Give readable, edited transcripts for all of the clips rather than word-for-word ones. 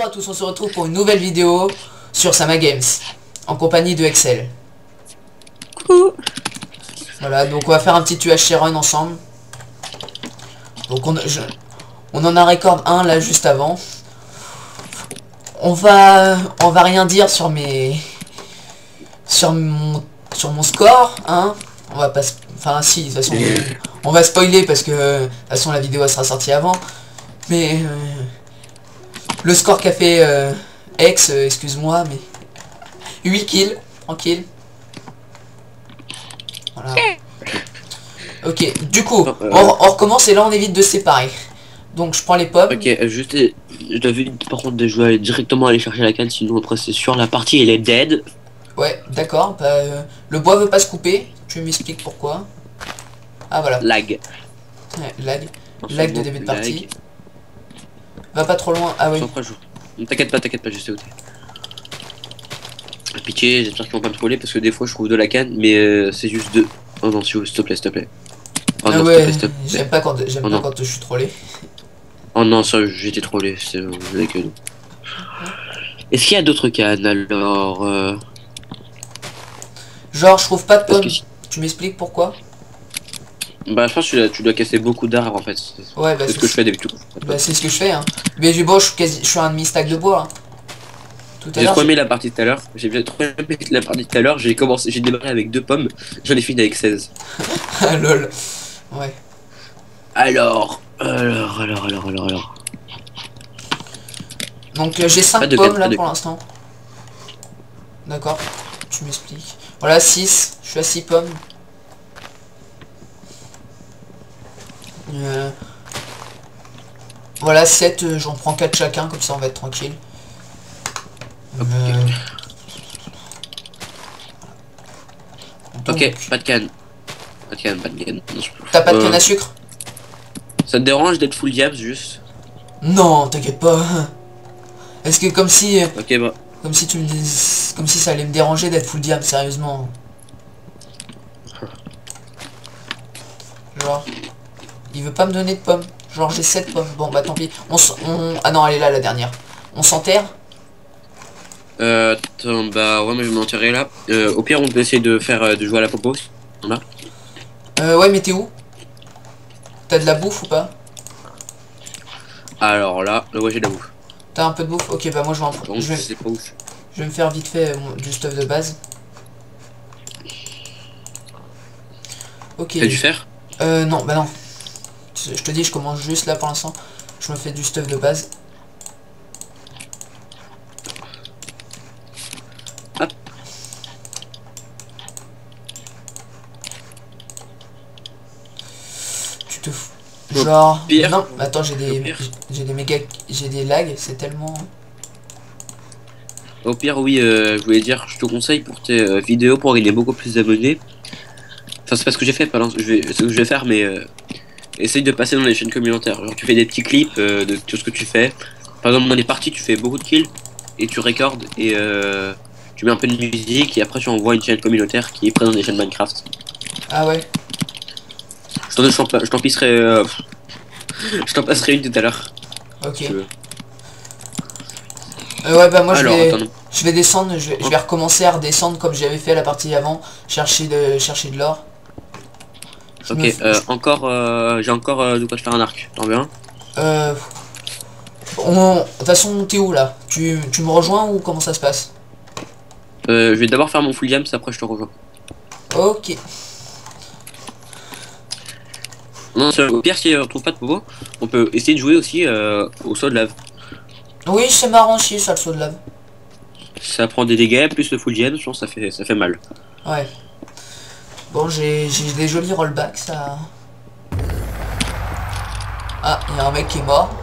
Bonjour à tous, on se retrouve pour une nouvelle vidéo sur Sama Games, en compagnie de Excel. Coucou. Voilà, donc on va faire un petit UHC run ensemble. Donc on en a record un là juste avant. On va rien dire sur mon score, hein. On va pas, enfin si, de toute façon on va spoiler parce que de toute façon la vidéo elle sera sortie avant. Mais le score qu'a fait X, excuse-moi, mais 8 kills, tranquille. Voilà. Ok, du coup, on recommence et là on évite de se séparer. Donc je prends les pommes. Ok, juste, je t'avais dit par contre de jouer directement aller chercher la canne, sinon après c'est sûr, la partie elle est dead. Ouais, d'accord. Bah, le bois veut pas se couper. Tu m'expliques pourquoi. Ah voilà. Lag. Ouais, lag de début de partie. Va pas trop loin. Ah oui. T'inquiète pas, je sais où t'es. Pitié, j'espère qu'ils vont pas me troller parce que des fois je trouve de la canne, mais c'est juste deux. Oh non, s'il te plaît, s'il te plaît. Oh ah non, ouais, s'il te plaît. j'aime pas quand je suis trollé. Oh non, ça j'étais trollé, c'est avec nous. Est-ce qu'il y a d'autres cannes alors Genre, je trouve pas de pommes. que... Tu m'expliques pourquoi? Bah, je pense que tu dois casser beaucoup d'arbres en fait. Ouais, bah c'est ce que je fais d'habitude. Bah, c'est ce que je fais, hein. Mais du bois, je suis un demi-stack de bois. Hein. Tout à J'ai l'heure. trop aimé la partie tout à l'heure. J'ai bien trop aimé la partie tout à l'heure. J'ai démarré avec 2 pommes. J'en ai fini avec 16. Ah lol. Ouais. Alors. Donc j'ai 5 pommes là pour l'instant. D'accord. Tu m'expliques. Voilà, 6. Je suis à 6 pommes. Voilà, 7. J'en prends 4 chacun, comme ça on va être tranquille. Ok, pas de canne. Pas de canne. T'as pas de canne à sucre? Ça te dérange d'être full diable juste? Non, t'inquiète pas. Est-ce que comme si... Ok, bah. Comme si tu me dis... Comme si ça allait me déranger d'être full diable, sérieusement. Genre... Il veut pas me donner de pommes. Genre j'ai 7 pommes. Bon bah tant pis. Ah non, elle est là la dernière. On s'enterre? Attends, bah ouais, mais je vais m'enterrer là. Au pire, on peut essayer de faire de jouer à la popo. On a. Ouais, mais t'es où? T'as de la bouffe ou pas? Alors là, ouais, j'ai de la bouffe. T'as un peu de bouffe? Ok, bah moi je vais en Donc, je sais pas où je vais me faire vite fait du stuff de base. Ok. T'as du fer? Non, bah non. Je te dis, je commence juste là pour l'instant. Je me fais du stuff de base. Hop. Tu te fous. Genre... Pire. Non, attends, j'ai des lags, c'est tellement... Au pire, oui, je voulais dire, je te conseille pour tes vidéos pour gagner beaucoup plus d'abonnés. Enfin, c'est pas ce que j'ai fait, c'est ce que je vais faire, mais essaye de passer dans les chaînes communautaires. Genre, tu fais des petits clips de tout ce que tu fais. Par exemple, dans les parties, tu fais beaucoup de kills et tu recordes et tu mets un peu de musique et après tu envoies une chaîne communautaire qui est présente dans les chaînes Minecraft. Ah ouais. Je t'en pisserai, je t'en passerai une tout à l'heure. Ok. Ouais, bah moi alors, je vais descendre, je vais recommencer à redescendre comme j'avais fait la partie avant, chercher de l'or. Ok, encore, j'ai encore de quoi te faire un arc, t'en veux un? De toute façon, t'es où là? Tu me rejoins ou comment ça se passe? Je vais d'abord faire mon full jams, après je te rejoins. Ok. Non, au pire, si on trouve pas de popo, on peut essayer de jouer aussi au saut de lave. Oui, c'est marrant aussi ça, le saut de lave. Ça prend des dégâts, plus le full jam, je pense que ça fait mal. Ouais. Bon, j'ai des jolis rollbacks, ça... Ah, il y a un mec qui est mort.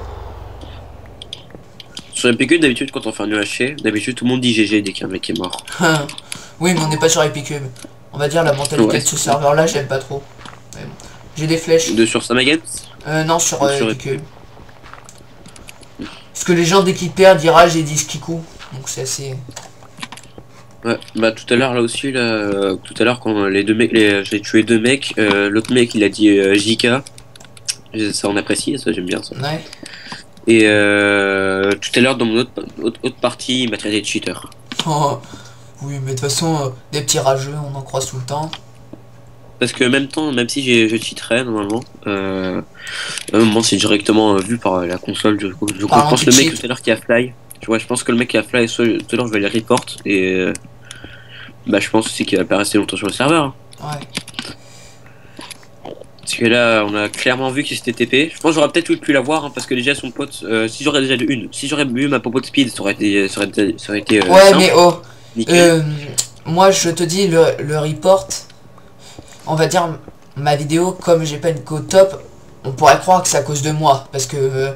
Sur les PQ, d'habitude, quand on fait un UHC, d'habitude, tout le monde dit GG dès qu'il y a un mec qui est mort. Oui, mais on n'est pas sur Epicube. On va dire la mentalité de ce serveur-là, j'aime pas trop. Mais bon. J'ai des flèches. Sur Sama Games? Non, sur Epicube. Parce que les gens, dès qu'ils perdent, ils ragent et disent Kikou. Donc c'est assez... Ouais, bah tout à l'heure, là aussi, là, tout à l'heure, quand les deux mecs, j'ai tué 2 mecs, l'autre mec, il a dit JK. Ça, on apprécie, ça, j'aime bien ça. Ouais. Et tout à l'heure, dans mon autre partie, il m'a traité de cheater. Oh, oui, mais de toute façon, des petits rageux, on en croise tout le temps. Parce que en même temps, même si je cheaterais normalement, à un moment c'est directement vu par la console. Je Parlant pense de le mec cheat. tout à l'heure qui a fly. Tu vois, je pense que le mec qui a fly, tout à l'heure je vais les report et bah je pense aussi qu'il va pas rester longtemps sur le serveur. Hein. Ouais. Parce que là, on a clairement vu qu'il s'était TP. Je pense que j'aurais peut-être pu l'avoir hein, parce que déjà son pote, si j'aurais déjà si j'aurais eu ma popo de speed, ça aurait été Ouais, simple, mais oh, nickel. moi je te dis, le report, on va dire, ma vidéo, comme j'ai pas une go top, on pourrait croire que c'est à cause de moi. Parce que,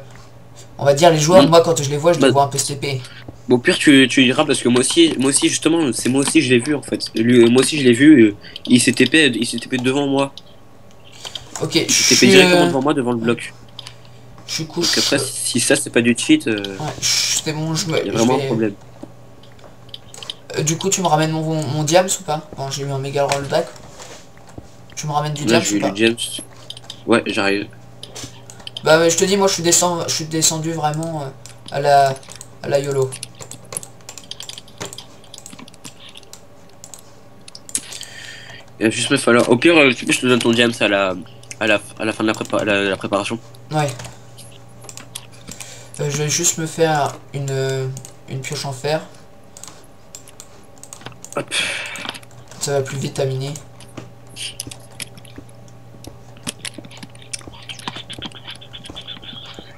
on va dire, les joueurs, Non, moi quand je les vois, je les bah, vois un peu STP. bon, au pire, tu diras parce que moi aussi justement, c'est moi aussi je l'ai vu en fait. Lui, moi aussi je l'ai vu, il s'est TP devant moi. Ok, Il s'est TP directement devant moi, devant le bloc. je suis Donc couche. après, si ça c'est pas du cheat, Ouais, c'est bon, il y a je vraiment un vais... problème. Du coup, tu me ramènes mon diams ou pas? Bon, j'ai eu un méga rollback. Tu me ramènes du Là, diams j'ai ou eu le pas? James. Ouais, j'arrive. Bah, je te dis, moi, je suis descendu vraiment à la YOLO. Il va juste me falloir. Au pire, tu peux, je te donne ton James à la fin de la préparation. Ouais. Je vais juste me faire une pioche en fer. Hop. Ça va plus vite à miner.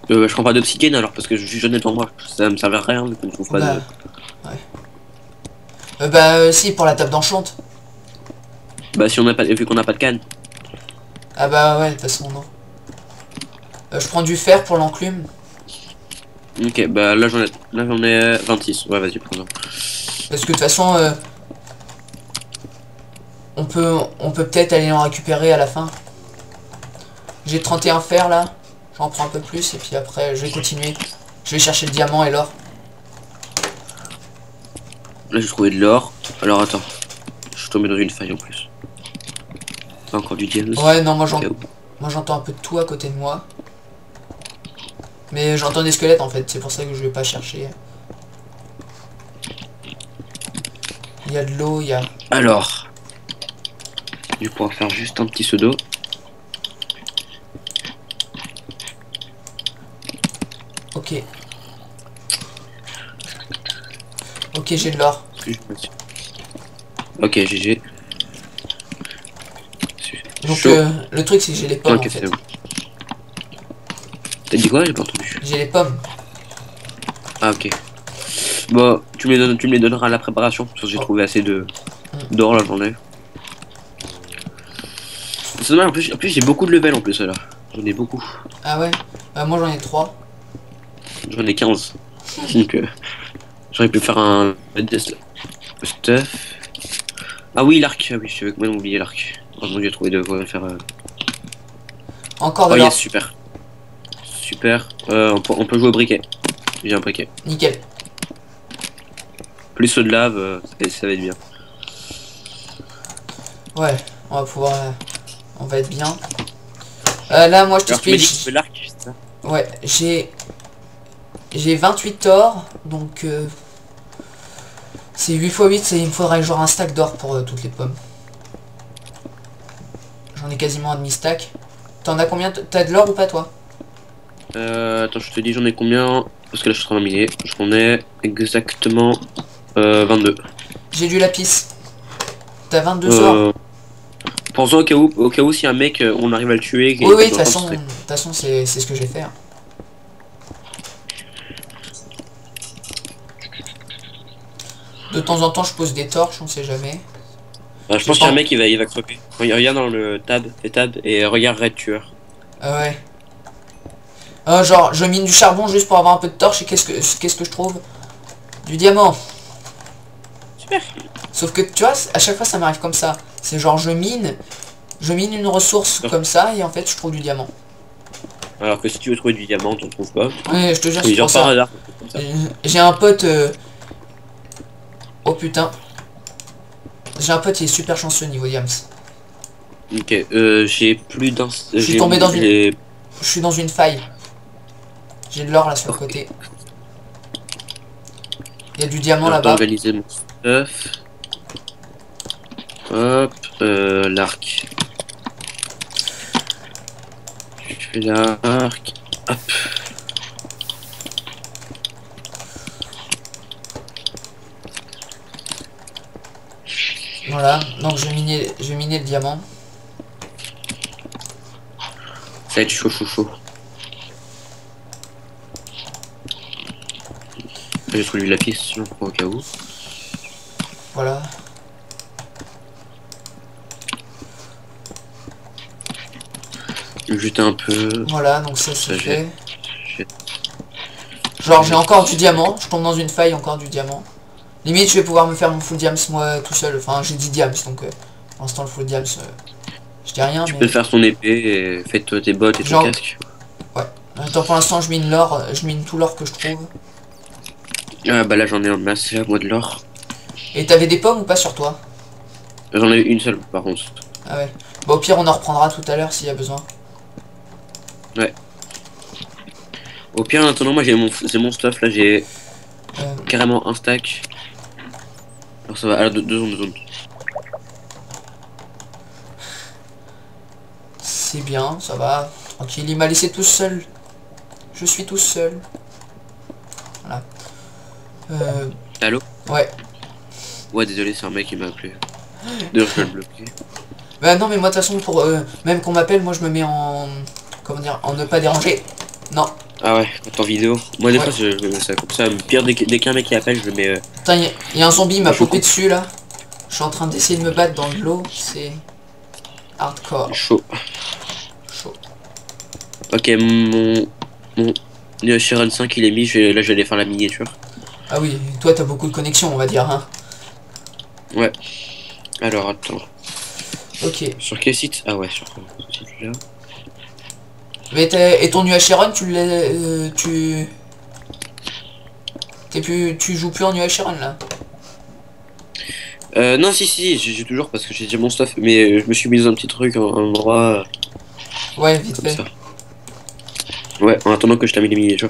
Je prends pas de psychène alors parce que je suis jeune devant moi. Ça me servait à rien, vu qu'on trouve pas Bah, de. ouais. Si, pour la table d'enchante. Bah, si on a pas, vu qu'on n'a pas de canne. Ah bah ouais, de toute façon, non. Je prends du fer pour l'enclume. Ok, bah là j'en ai 26. Ouais, vas-y, prends-en. Parce que de toute façon, on peut peut-être aller en récupérer à la fin. J'ai 31 fer là. J'en prends un peu plus et puis après je vais continuer. Je vais chercher le diamant et l'or. Là, j'ai trouvé de l'or. Alors attends, je suis tombé dans une faille en plus. Encore du diamant. Ouais, non, Ok. moi j'entends un peu de tout à côté de moi. Mais j'entends des squelettes en fait, c'est pour ça que je vais pas chercher. Il y a de l'eau, il y a... Alors, je vais pouvoir faire juste un petit pseudo. Ok. Ok, j'ai de l'or. Ok, GG. Donc Chaud. le truc c'est que j'ai les pommes Ok, en c'est fait. bon. T'as dit quoi? J'ai pas entendu. J'ai les pommes. Ah, ok. Bon, tu me les donneras à la préparation, parce que j'ai Oh. trouvé assez d'or la journée. C'est dommage, en plus j'ai beaucoup de level en plus là. J'en ai beaucoup. Ah ouais. Moi j'en ai 3. J'en ai 15. Donc j'aurais pu faire un stuff. Ah oui, l'arc. Ah oui, je vais quand même oublier l'arc. Heureusement que j'ai trouvé de quoi faire. Encore de Oh l'or. yes, super. Super. On peut jouer au briquet. J'ai un briquet. Nickel. Plus ceux de lave, ça va être bien. Ouais, on va pouvoir... on va être bien. Là moi je Alors tu m'as dit que tu t'explique. fais l'arc, c'est ça? Ouais, j'ai 28 or, donc c'est 8 x 8, il me faudrait genre un stack d'or pour toutes les pommes. J'en ai quasiment un demi-stack. T'en as combien? T'as de l'or ou pas toi? Attends, je te dis j'en ai combien. Parce que là je suis en train de miner. J'en ai exactement 22. J'ai du lapis. T'as 22 or? Pensons au cas où si un mec on arrive à le tuer. Oui, oui, de toute façon c'est ce que j'ai fait. Hein. De temps en temps je pose des torches, on sait jamais. Je pense qu'il y a un mec il va crever. Regarde dans le tab, et regarde Red Tueur. Ouais. Genre je mine du charbon juste pour avoir un peu de torche et qu'est-ce que je trouve? Du diamant. Super. Sauf que tu vois, à chaque fois ça m'arrive comme ça. C'est genre je mine une ressource comme ça et en fait je trouve du diamant. Alors que si tu veux trouver du diamant, t'en trouves pas. Ouais, je te jure, Oui, c'est genre pour par ça. hasard, comme ça. J'ai un pote... Oh putain. J'ai un pote qui est super chanceux niveau diams. Ok, j'ai plus d'un. Je suis tombé dans une... Je suis dans une faille. J'ai de l'or là sur le côté. Il y a du diamant Alors, là-bas. organiser mon stuff. Hop, l'arc. Je fais l'arc. Hop. Voilà, donc je vais miner le diamant. Ça va être chaud, chaud, chaud. J'ai trouvé du lapis, sinon au cas où. Voilà. Je vais jeter un peu. Voilà, donc ça c'est Ça, fait. j'ai- Genre j'ai encore du diamant, je tombe dans une faille, encore du diamant. Limite je vais pouvoir me faire mon full diams moi tout seul, enfin j'ai 10 diams donc pour l'instant le full diams je dis rien Tu mais... peux faire ton épée et fais-toi tes bottes et ton Genre- casque. Ouais. Attends pour l'instant je mine l'or, je mine tout l'or que je trouve. Ah bah là j'en ai en masse, à moi de l'or. Et t'avais des pommes ou pas sur toi? J'en ai une seule par contre. Ah ouais. Bah au pire on en reprendra tout à l'heure s'il y a besoin. Ouais. Au pire en attendant moi c'est mon stuff là, j'ai carrément un stack. Alors ça va, alors deux secondes. C'est bien, ça va. Tranquille, il m'a laissé tout seul. Je suis tout seul. Voilà. Allô? Ouais. Ouais désolé c'est un mec qui m'a appelé. D'ailleurs je vais le bloquer. Bah non mais moi de toute façon pour même qu'on m'appelle, moi je me mets en... Comment dire? En ne pas déranger. Non. Ah ouais, en vidéo. Moi des Ouais. fois ça comme ça, pire dès qu'un mec qui appelle je le mets... Putain, il y a un zombie, il m'a Je popé coupe. dessus là. Je suis en train d'essayer de me battre dans de l'eau. C'est hardcore. chaud. Chaud. Ok mon Sharon 5 il est mis, là je vais aller faire la miniature. Ah oui, toi t'as beaucoup de connexions on va dire hein. Ouais. Alors attends. Ok. Sur quel site? Ah ouais sur ce site là. Mais et ton UHRN tu l'as... tu joues plus en UHRN là? Non si j'ai toujours parce que j'ai déjà mon stuff mais je me suis mis dans un petit truc un endroit Ouais, vite comme fait. ça. Ouais en attendant que je termine les miniatures.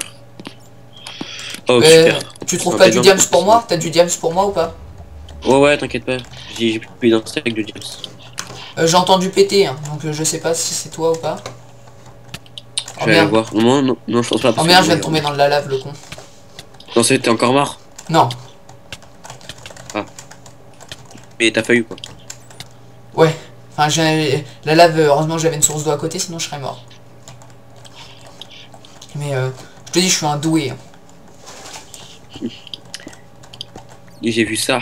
Oh super. Tu trouves Un pas peu du bien. diams pour moi? T'as du diams pour moi ou pas? Ouais t'inquiète pas. J'ai plus d'un stack de diams. J'ai entendu péter, hein, donc je sais pas si c'est toi ou pas. Je Oh vais aller merde, voir. Non je pense pas. oh parce merde, que- je viens de tomber dans de la lave, le con. Non c'était encore mort. Non, Mais t'as failli quoi. ouais. Enfin, la lave, heureusement j'avais une source d'eau à côté, sinon je serais mort. Mais je te dis, je suis un doué. Hein. Et j'ai vu ça.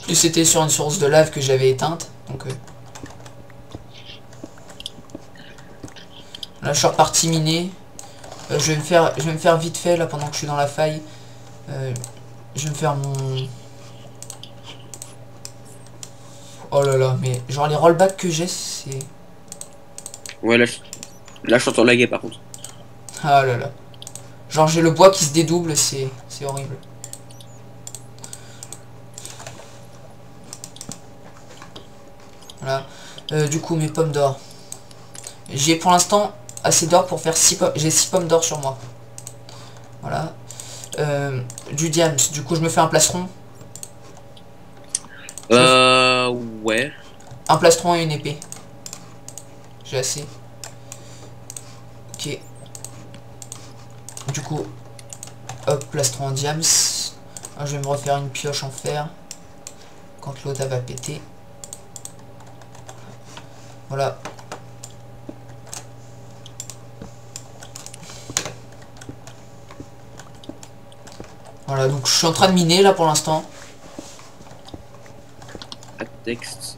Plus c'était sur une source de lave que j'avais éteinte, donc... Là, je suis reparti miner. Je vais me faire vite fait, là, pendant que je suis dans la faille. Je vais me faire mon... Oh là là, mais genre les rollbacks que j'ai, c'est... Ouais là je t'entends laguer par contre. Ah là là. Genre j'ai le bois qui se dédouble, c'est horrible. Voilà. Du coup, mes pommes d'or. J'ai pour l'instant assez d'or pour faire 6 pommes. J'ai 6 pommes d'or sur moi. Voilà. Du diams. Du coup, je me fais un plastron. Ouais. Un plastron et une épée. J'ai assez. Ok. Du coup, hop, plastron en diams. Ah, je vais me refaire une pioche en fer. Quand l'autre elle va péter. Voilà. Voilà, donc je suis en train de miner là pour l'instant. Texte.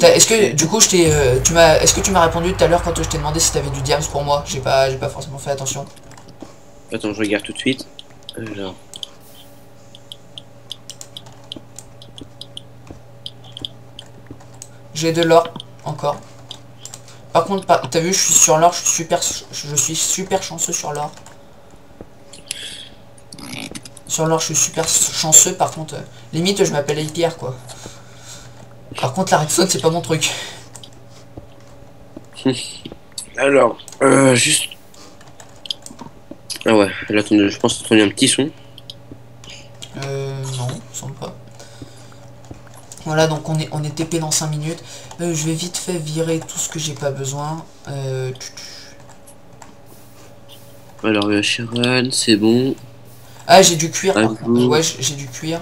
Est-ce que du coup je t'ai est-ce que tu m'as répondu tout à l'heure quand je t'ai demandé si t'avais du diams pour moi? J'ai pas forcément fait attention. Attends je regarde tout de suite. Alors. J'ai de l'or encore. Par contre, t'as vu, je suis sur l'or, je suis super chanceux sur l'or. Sur l'or, je suis super chanceux. Par contre, limite, je m'appelle Pierre quoi. Par contre, la redstone, c'est pas mon truc. Alors, juste... Ah ouais, là, je pense que t'as entendu un petit son. Non, semble pas. Voilà, donc on est TP dans 5 minutes. Je vais vite fait virer tout ce que j'ai pas besoin. Alors, Sharon, c'est bon. Ah, j'ai du cuir. À Ouais, jour. j'ai du cuir.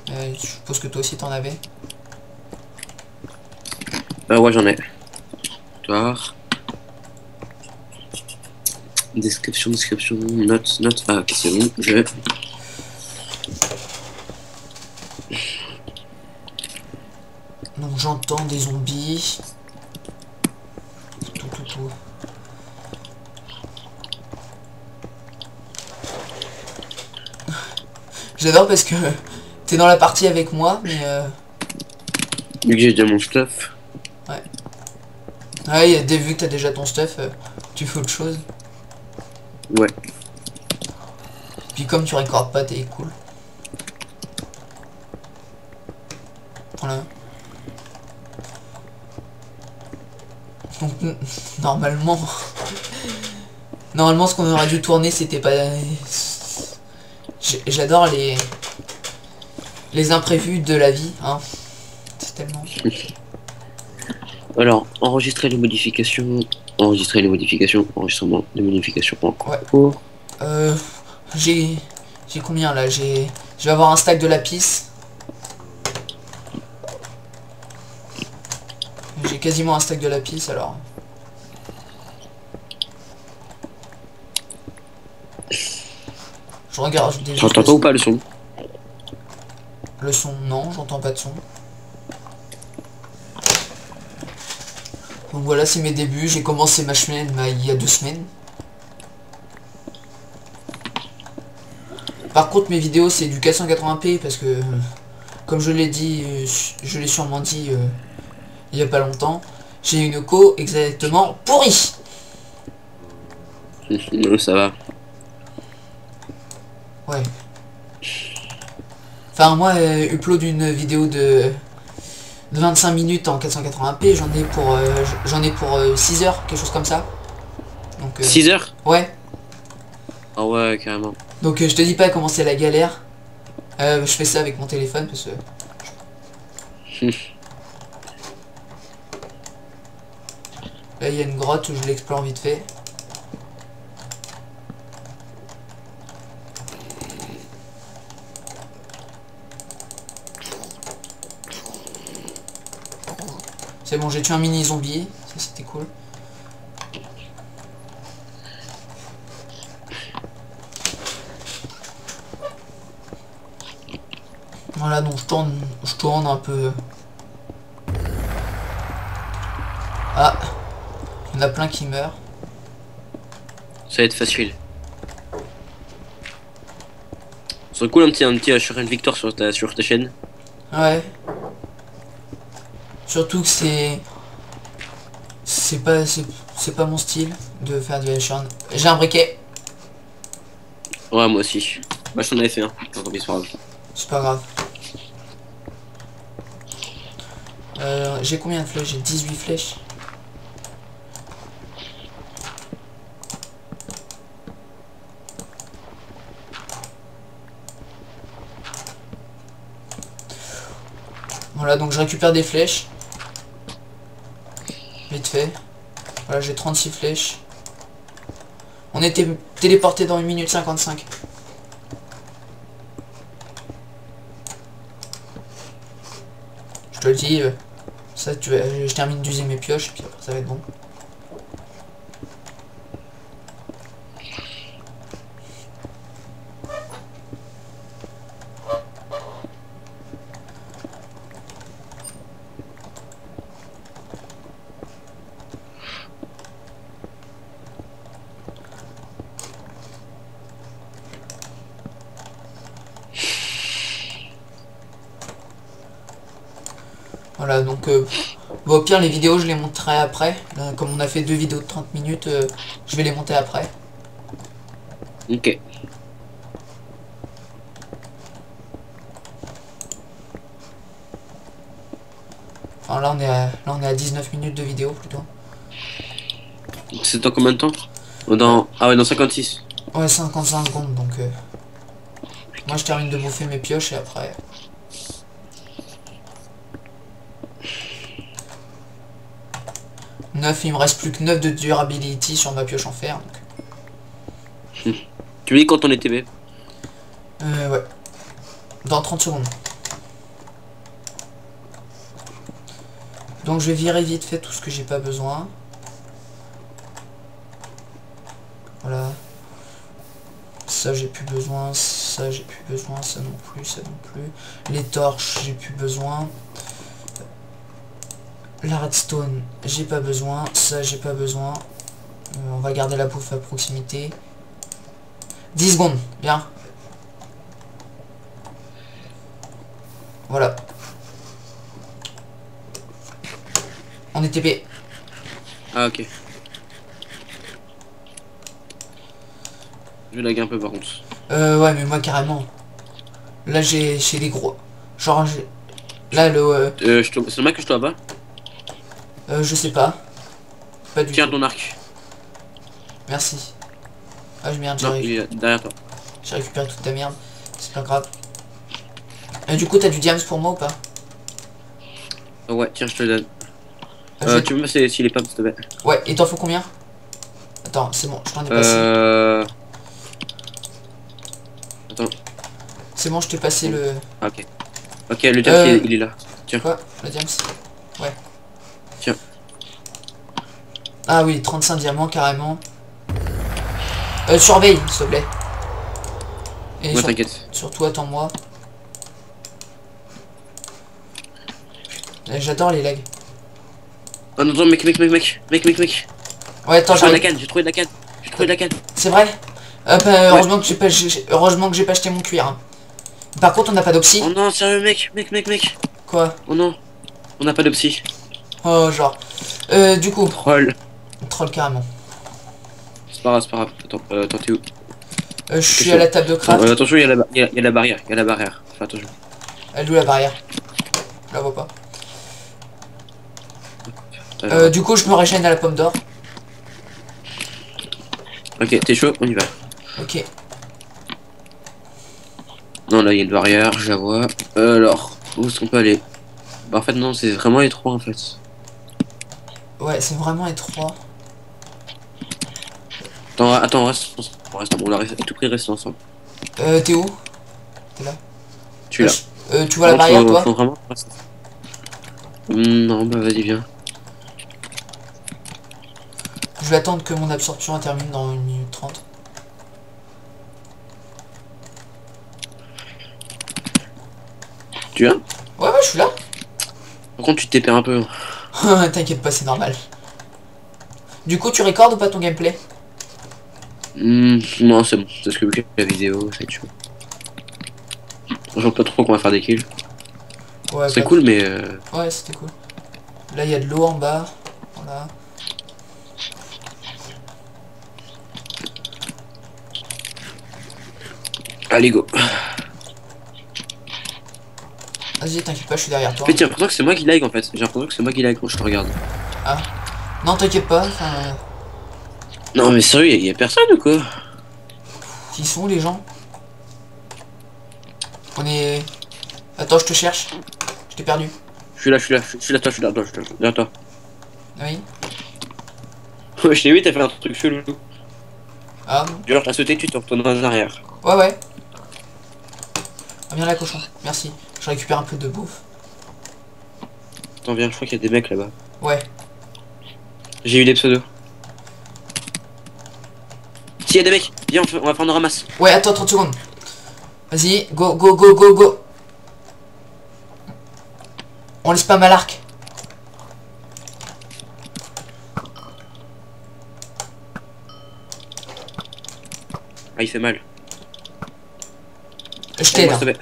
Je suppose que toi aussi t'en avais. Ah ouais, j'en ai.Toire. Description, note. Ah, ok, c'est bon, je... Donc j'entends des zombies. Tout. J'adore parce que t'es dans la partie avec moi, mais Vu que j'ai déjà mon stuff. ouais. Ouais, vu que t'as déjà ton stuff, tu fais autre chose. Ouais. Puis comme tu recordes pas, t'es cool. Voilà. Donc normalement... Normalement ce qu'on aurait dû tourner c'était pas... J'adore les imprévus de la vie, hein. C'est tellement... Alors, enregistrement des modifications en Ouais. cours. J'ai combien là? Je vais avoir un stack de lapis. J'ai quasiment un stack de lapis alors. Je regarde des J'entends pas ou pas le son? Le son, non, j'entends pas de son. Donc voilà, c'est mes débuts. J'ai commencé ma semaine il y a 2 semaines. Par contre, mes vidéos, c'est du 480p parce que, comme je l'ai dit, je l'ai sûrement dit il y a pas longtemps, j'ai une co exactement pourrie. Non, ça va. Ouais. Enfin, moi, upload une vidéo de 25 minutes en 480p, j'en ai pour 6 heures, quelque chose comme ça. Donc, 6 heures? ouais. Ah ouais, carrément. Donc, je te dis pas comment c'est la galère. Je fais ça avec mon téléphone parce que... Là, il y a une grotte où je l'explore vite fait. C'est bon, j'ai tué un mini zombie. Ça, c'était cool. Voilà, donc je tourne un peu. Ah, il y en a plein qui meurent. Ça va être facile. C'est cool un petit Sharon Victor sur ta chaîne. Ouais. Surtout que c'est pas mon style de faire du Headshot. J'ai un briquet. Ouais, moi aussi. Bah, je t'en avais fait un. Tant pis, c'est pas grave. C'est pas grave. J'ai combien de flèches? J'ai 18 flèches. Voilà, donc je récupère des flèches. Vite fait. Voilà, j'ai 36 flèches. On était téléporté dans 1 minute 55. Je te le dis, ça, je termine d'user mes pioches, puis après ça va être bon. Voilà, donc bon, au pire les vidéos je les monterai après. Là, comme on a fait 2 vidéos de 30 minutes, je vais les monter après. Ok. Enfin là on est à 19 minutes de vidéo plutôt. C'est dans combien de temps? Dans... Ah ouais, dans 56. Ouais, 55 secondes, donc... Moi, je termine de bouffer mes pioches et après... Il me reste plus que 9 de durability sur ma pioche en fer. Donc... Tu me dis quand on est TB? Ouais. Dans 30 secondes. Donc je vais virer vite fait tout ce que j'ai pas besoin. Voilà. Ça j'ai plus besoin, ça j'ai plus besoin, ça non plus, ça non plus. Les torches j'ai plus besoin. La redstone j'ai pas besoin, ça j'ai pas besoin. On va garder la bouffe à proximité. 10 secondes, bien. Voilà. On est TP. Ah ok. Je vais laguer un peu par contre. Ouais mais moi carrément. Là j'ai des gros. Genre j'ai... Là le... c'est le mec que je te bats. Je sais pas. Pas du Tiens tout. ton arc. Merci. Ah je merde, Non, il est derrière toi. j'ai récupéré toute ta merde. C'est pas grave. Du coup t'as du diams pour moi ou pas? Oh, ouais, tiens, je te le donne. Je- Tu me passer s'il est pas, s'il te plaît. Ouais, et t'en faut combien? Attends, c'est bon, je t'en ai passé. Attends. C'est bon, je t'ai passé le... Ah, ok. Ok, le diamant il est là. Tiens. Quoi? Le diams? Ouais. Tiens. Ah oui, 35 diamants carrément. Surveille, s'il te plaît. Et Moi, t'inquiète. surtout attends-moi. J'adore les lags. Oh non, non, mec. Ouais, attends, J'ai trouvé j'arrive. la canne, j'ai trouvé la canne. C'est vrai? Heureusement que heureusement que j'ai pas acheté mon cuir. Hein. Par contre, on n'a pas d'oxy. Oh non, sérieux, mec. Quoi? Oh non, on n'a pas de psy. Oh, genre. Du coup. Troll. Troll carrément. C'est pas grave. Attends, t'es où? Je suis à la table de craft. Attention, il y a la barrière. Fais attention. Elle est où la barrière? Je la vois pas. Du coup, je me régène à la pomme d'or. Ok, t'es chaud, on y va. Ok. Non, là, il y a une barrière, je la vois. Alors, où est-ce qu'on peut aller? Bah, en fait, non, c'est vraiment étroit, en fait. Ouais, c'est vraiment étroit. Attends, on reste ensemble. On a à tout prix rester ensemble. T'es où? T'es là? Tu es là. Tu vois la barrière, toi? Faut vraiment rester. Non, bah, vas-y, viens. Je vais attendre que mon absorption termine dans 1 minute 30. Tu viens? Ouais, je suis là. Par contre, tu te perds un peu. T'inquiète pas, c'est normal. Du coup, tu recordes ou pas ton gameplay? Non, c'est bon. C'est ce que la vidéo, ça va être chaud. Je vois pas trop qu'on va faire des kills. Ouais, c'est cool, mais... Ouais, c'était cool. Là, il y a de l'eau en bas. Voilà. Allez, go. Vas-y, t'inquiète pas, je suis derrière toi. En fait, j'ai l'impression que c'est moi qui lag, en fait. J'ai l'impression que c'est moi qui lag quand je te regarde. Ah. Non, t'inquiète pas. Enfin... Non, mais sérieux, y a personne ou quoi? Qui sont où, les gens? On est... Attends, je te cherche. Je t'ai perdu. Je suis là, derrière toi. Oui. Ouais, je t'ai vu, t'as fait un truc chelou. Ah. Genre, t'as sauté, tu te retournes en arrière. Ouais. Ah, viens là, cochon. Merci. Je récupère un peu de bouffe. Attends, viens, je crois qu'il y a des mecs là-bas. Ouais. J'ai eu des pseudos. Si, y a des mecs, viens, on va prendre un ramasse. Ouais, attends 30 secondes. Vas-y, go. On laisse pas mal l'arc. Ah, il fait mal. Je t'aide.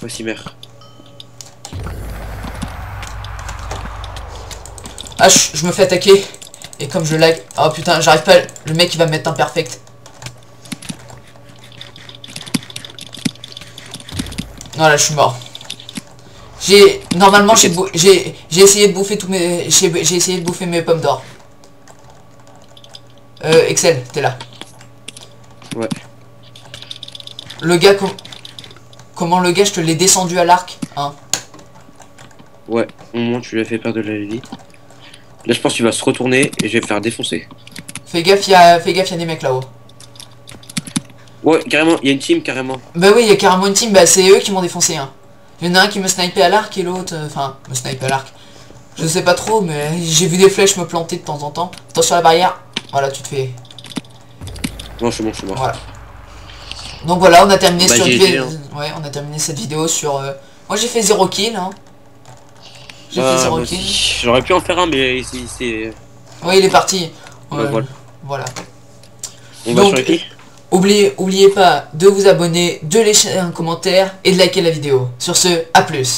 Voici mère. Ah, je me fais attaquer. Et comme je lag... Oh putain, j'arrive pas... Le mec, il va me mettre imperfect. Non, là, je suis mort. Normalement j'ai essayé de bouffer tous mes... J'ai essayé de bouffer mes pommes d'or. Excel, t'es là. Ouais. Le gars, comment le gars, je te l'ai descendu à l'arc, hein. Ouais, au moins tu lui as fait perdre de la vie. Là je pense qu'il va se retourner et je vais me faire défoncer. Fais gaffe, y a des mecs là-haut. Ouais, carrément, il y a une team carrément. Bah oui, il y a carrément une team, bah c'est eux qui m'ont défoncé, hein. Il y en a un qui me snipait à l'arc et l'autre, enfin, me snipait à l'arc. Je sais pas trop, mais j'ai vu des flèches me planter de temps en temps. Attention à la barrière, voilà, tu te fais... Non, je suis mort. Voilà. Donc voilà, on a terminé Bah, sur GG, hein. Ouais, on a terminé cette vidéo sur... Moi j'ai fait 0 kill, hein. J'ai fait 0 kill. J'aurais pu en faire un, mais c'est... Ouais, il est parti. Bah, Voilà. On va sur les pieds. Oubliez pas de vous abonner, de laisser un commentaire et de liker la vidéo. Sur ce, à plus.